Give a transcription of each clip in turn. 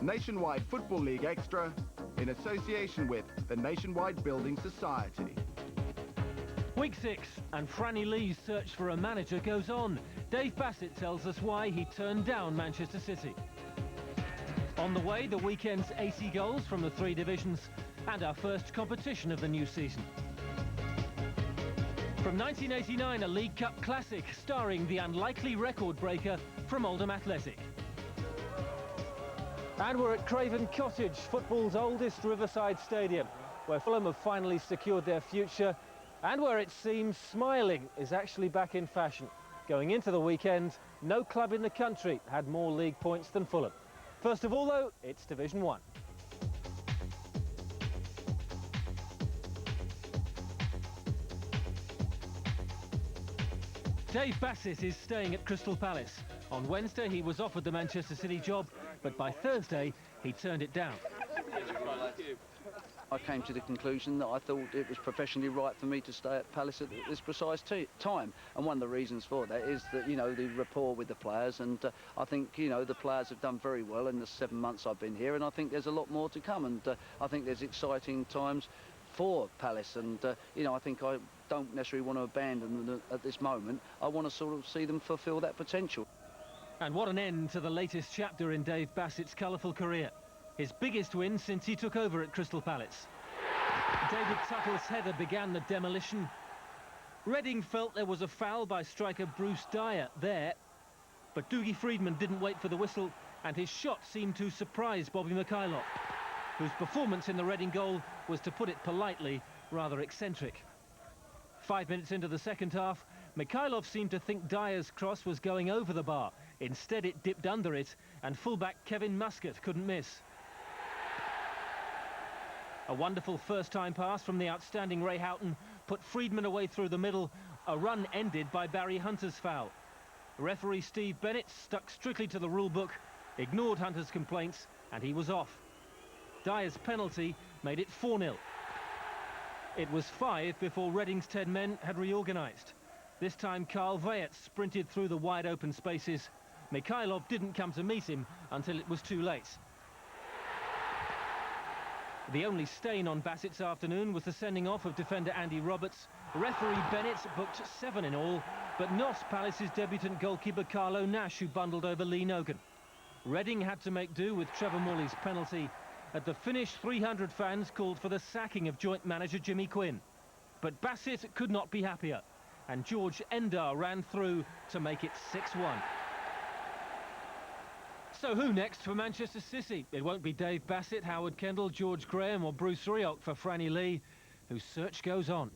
Nationwide Football League Extra, in association with the Nationwide Building Society. Week 6, and Franny Lee's search for a manager goes on. Dave Bassett tells us why he turned down Manchester City. On the way, the weekend's 80 goals from the 3 divisions and our first competition of the new season. From 1989, a League Cup classic starring the unlikely record breaker from Oldham Athletic. And we're at Craven Cottage, football's oldest riverside stadium, where Fulham have finally secured their future and where it seems smiling is actually back in fashion. Going into the weekend, no club in the country had more league points than Fulham. First of all, though, it's Division 1. Dave Bassett is staying at Crystal Palace. On Wednesday, he was offered the Manchester City job, but by Thursday, he turned it down. I came to the conclusion that I thought it was professionally right for me to stay at Palace at this precise time. And one of the reasons for that is that, you know, the rapport with the players. And I think, you know, the players have done very well in the 7 months I've been here. And I think there's a lot more to come. And I think there's exciting times for Palace. And, you know, I think I don't necessarily want to abandon them at this moment. I want to sort of see them fulfil that potential. And what an end to the latest chapter in Dave Bassett's colourful career. His biggest win since he took over at Crystal Palace. David Tuttle's header began the demolition. Reading felt there was a foul by striker Bruce Dyer there, but Dougie Freedman didn't wait for the whistle, and his shot seemed to surprise Bobby Mikhailov, whose performance in the Reading goal was, to put it politely, rather eccentric. 5 minutes into the second half, Mikhailov seemed to think Dyer's cross was going over the bar. Instead, it dipped under it, and fullback Kevin Muscat couldn't miss. A wonderful first-time pass from the outstanding Ray Houghton put Freedman away through the middle, a run ended by Barry Hunter's foul. Referee Steve Bennett stuck strictly to the rule book, ignored Hunter's complaints, and he was off. Dyer's penalty made it 4-0. It was 5 before Reading's 10 men had reorganised. This time Carl Vayet sprinted through the wide open spaces. Mikhailov didn't come to meet him until it was too late. The only stain on Bassett's afternoon was the sending off of defender Andy Roberts. Referee Bennett booked 7 in all, but not Palace's debutant goalkeeper Carlo Nash, who bundled over Lee Nogan. Reading had to make do with Trevor Morley's penalty. At the finish, 300 fans called for the sacking of joint manager Jimmy Quinn. But Bassett could not be happier, and George Endar ran through to make it 6-1. So who next for Manchester City? It won't be Dave Bassett, Howard Kendall, George Graham or Bruce Rioch for Franny Lee, whose search goes on.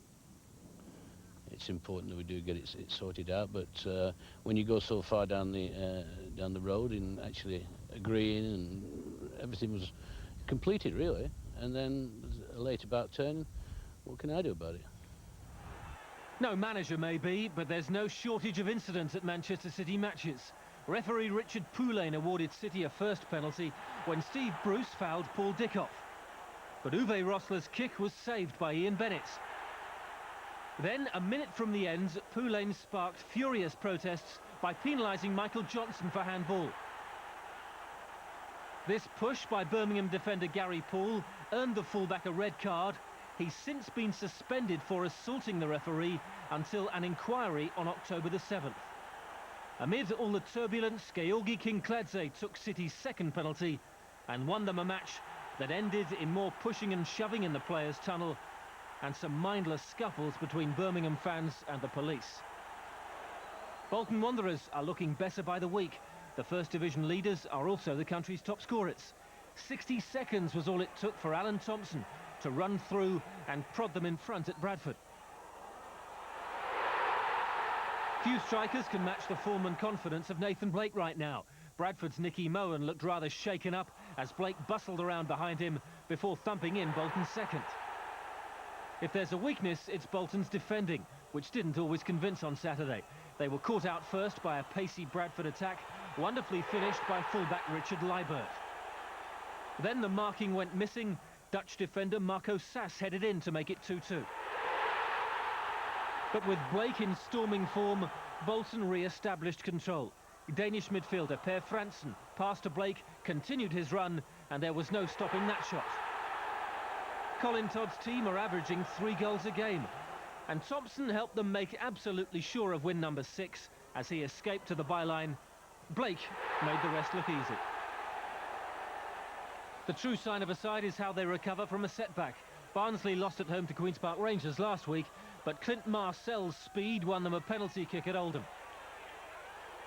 It's important that we do get it sorted out, but when you go so far down the road in actually agreeing, and everything was completed really, and then a late about turn, what can I do about it? No manager maybe, but there's no shortage of incidents at Manchester City matches. Referee Richard Poulain awarded City a first penalty when Steve Bruce fouled Paul Dickoff. But Uwe Rosler's kick was saved by Ian Bennett. Then, a minute from the end, Poulain sparked furious protests by penalising Michael Johnson for handball. This push by Birmingham defender Gary Poole earned the fullback a red card. He's since been suspended for assaulting the referee until an inquiry on October the 7th. Amid all the turbulence, Georgi Kinkladze took City's second penalty and won them a match that ended in more pushing and shoving in the players' tunnel and some mindless scuffles between Birmingham fans and the police. Bolton Wanderers are looking better by the week. The First Division leaders are also the country's top scorers. 60 seconds was all it took for Alan Thompson to run through and prod them in front at Bradford. Few strikers can match the form and confidence of Nathan Blake right now. Bradford's Nicky Mohan looked rather shaken up as Blake bustled around behind him before thumping in Bolton's second. If there's a weakness, it's Bolton's defending, which didn't always convince on Saturday. They were caught out first by a pacey Bradford attack, wonderfully finished by fullback Richard Leibert. Then the marking went missing. Dutch defender Marco Sass headed in to make it 2-2. But with Blake in storming form, Bolton re-established control. Danish midfielder Per Fransen passed to Blake, continued his run, and there was no stopping that shot. Colin Todd's team are averaging 3 goals a game, and Thompson helped them make absolutely sure of win number 6 as he escaped to the byline. Blake made the rest look easy. The true sign of a side is how they recover from a setback. Barnsley lost at home to Queen's Park Rangers last week, but Clint Marcel's speed won them a penalty kick at Oldham.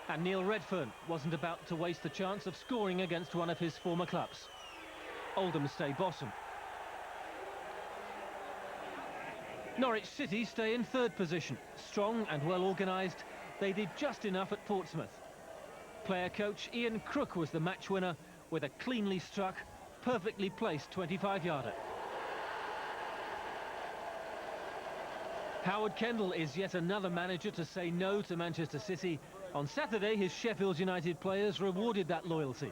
And Neil Redfern wasn't about to waste the chance of scoring against one of his former clubs. Oldham stay bottom. Norwich City stay in 3rd position. Strong and well organised, they did just enough at Portsmouth. Player coach Ian Crook was the match winner with a cleanly struck, perfectly placed 25-yarder. Howard Kendall is yet another manager to say no to Manchester City. On Saturday, his Sheffield United players rewarded that loyalty.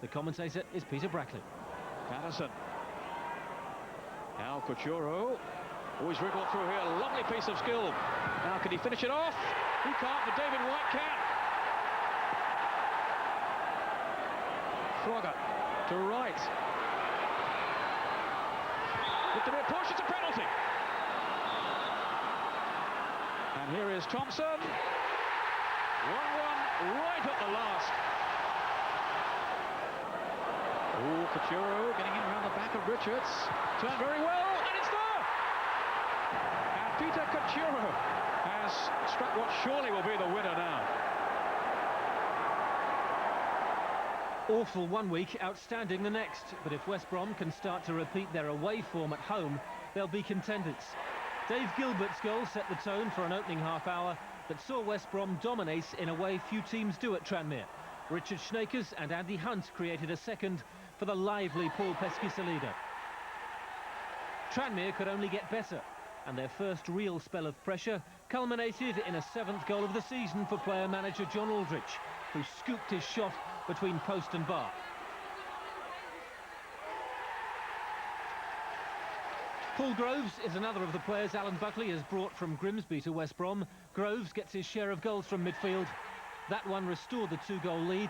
The commentator is Peter Brackley. Patterson. Now Couture. Always wriggled through here. A lovely piece of skill. Now can he finish it off? He can't, but David White can. Frogger to right. Look to be a push, it's a penalty. And here is Thompson. 1-1 right at the last. Oh, Couture getting in around the back of Richards. Turned very well, and it's there! And Peter Couture has struck what surely will be the winner now. Awful one week, outstanding the next. But if West Brom can start to repeat their away form at home, they'll be contenders. Dave Gilbert's goal set the tone for an opening half hour that saw West Brom dominate in a way few teams do at Tranmere. Richard Schneekers and Andy Hunt created a second for the lively Paul Pesky-Salido. Tranmere could only get better, and their first real spell of pressure culminated in a 7th goal of the season for player-manager John Aldrich, who scooped his shot between post and bar. Paul Groves is another of the players Alan Buckley has brought from Grimsby to West Brom. Groves gets his share of goals from midfield. That one restored the 2-goal lead,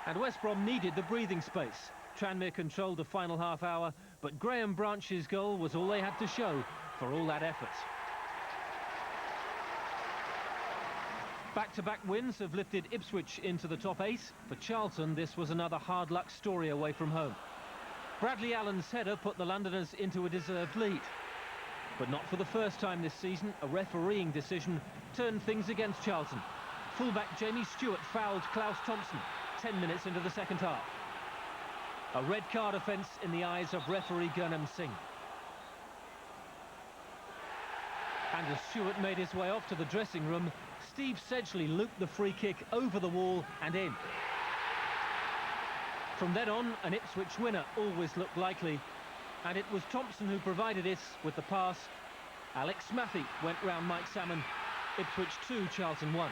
and West Brom needed the breathing space. Tranmere controlled the final half hour, but Graham Branch's goal was all they had to show for all that effort. Back-to-back wins have lifted Ipswich into the top 8. For Charlton, this was another hard luck story away from home. Bradley Allen's header put the Londoners into a deserved lead. But not for the first time this season, a refereeing decision turned things against Charlton. Fullback Jamie Stewart fouled Klaus Thompson 10 minutes into the second half. A red card offence in the eyes of referee Gurnham Singh. And as Stewart made his way off to the dressing room, Steve Sedgley looped the free kick over the wall and in. From then on, an Ipswich winner always looked likely, and it was Thompson who provided it with the pass. Alex Smathy went round Mike Salmon. Ipswich 2, Charlton 1.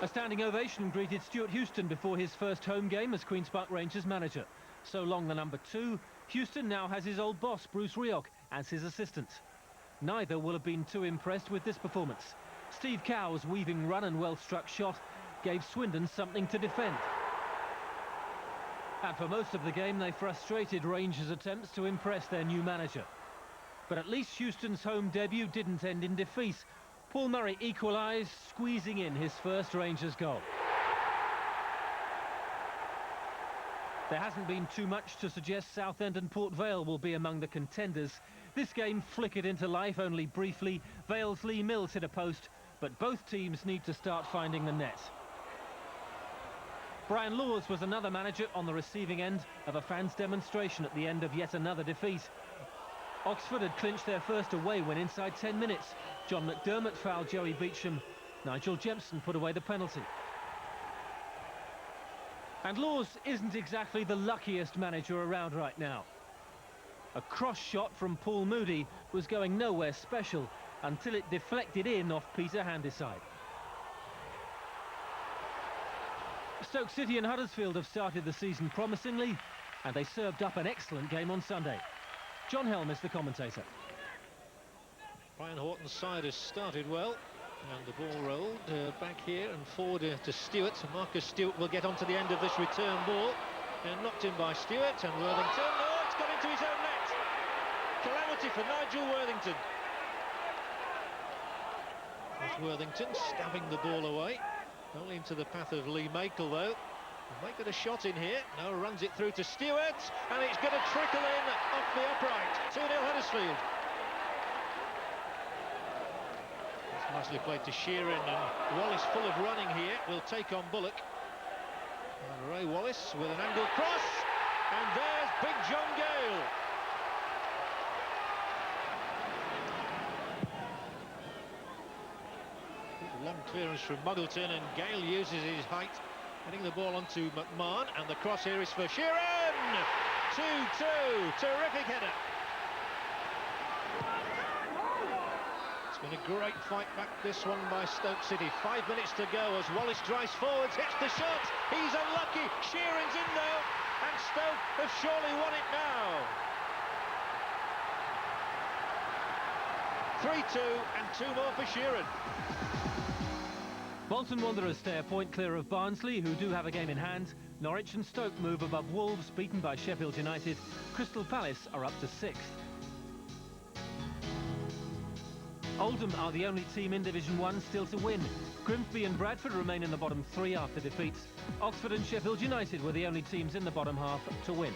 A standing ovation greeted Stuart Houston before his first home game as Queen's Park Rangers manager. So long the number 2, Houston now has his old boss, Bruce Rioch, as his assistant. Neither will have been too impressed with this performance. Steve Cow's weaving run and well-struck shot gave Swindon something to defend. And for most of the game, they frustrated Rangers' attempts to impress their new manager. But at least Houston's home debut didn't end in defeat. Paul Murray equalised, squeezing in his first Rangers goal. There hasn't been too much to suggest Southend and Port Vale will be among the contenders. This game flickered into life only briefly. Vale's Lee Mills hit a post, but both teams need to start finding the net. Brian Laws was another manager on the receiving end of a fans' demonstration at the end of yet another defeat. Oxford had clinched their first away win inside 10 minutes. John McDermott fouled Joey Beecham. Nigel Jempson put away the penalty. And Laws isn't exactly the luckiest manager around right now. A cross shot from Paul Moody was going nowhere special until it deflected in off Peter Handyside. Stoke City and Huddersfield have started the season promisingly, and they served up an excellent game on Sunday. John Helm is the commentator. Brian Horton's side has started well. And the ball rolled back here and forward to Stewart. So Marcus Stewart will get onto the end of this return ball. And knocked in by Stewart, and Worthington, oh, it's got into his own net. Calamity for Nigel Worthington. There's Worthington stabbing the ball away. Only into the path of Lee Makel, though. Might get a shot in here. No, runs it through to Stewart, and it's going to trickle in off the upright. 2-0 Huddersfield. It's nicely played to Sheeran, and Wallace, full of running here, will take on Bullock. And Ray Wallace with an angled cross, and there's Big John Gale. Long clearance from Muggleton, and Gale uses his height, getting the ball onto McMahon, and the cross here is for Sheeran. 2-2, terrific header. It's been a great fight back, this one by Stoke City. 5 minutes to go as Wallace drives forwards, hits the shot. He's unlucky. Sheeran's in though, and Stoke have surely won it now. 3-2 and 2 more for Sheeran. Bolton Wanderers stay a point clear of Barnsley, who do have a game in hand. Norwich and Stoke move above Wolves, beaten by Sheffield United. Crystal Palace are up to 6th. Oldham are the only team in Division 1 still to win. Grimsby and Bradford remain in the bottom 3 after defeats. Oxford and Sheffield United were the only teams in the bottom half to win.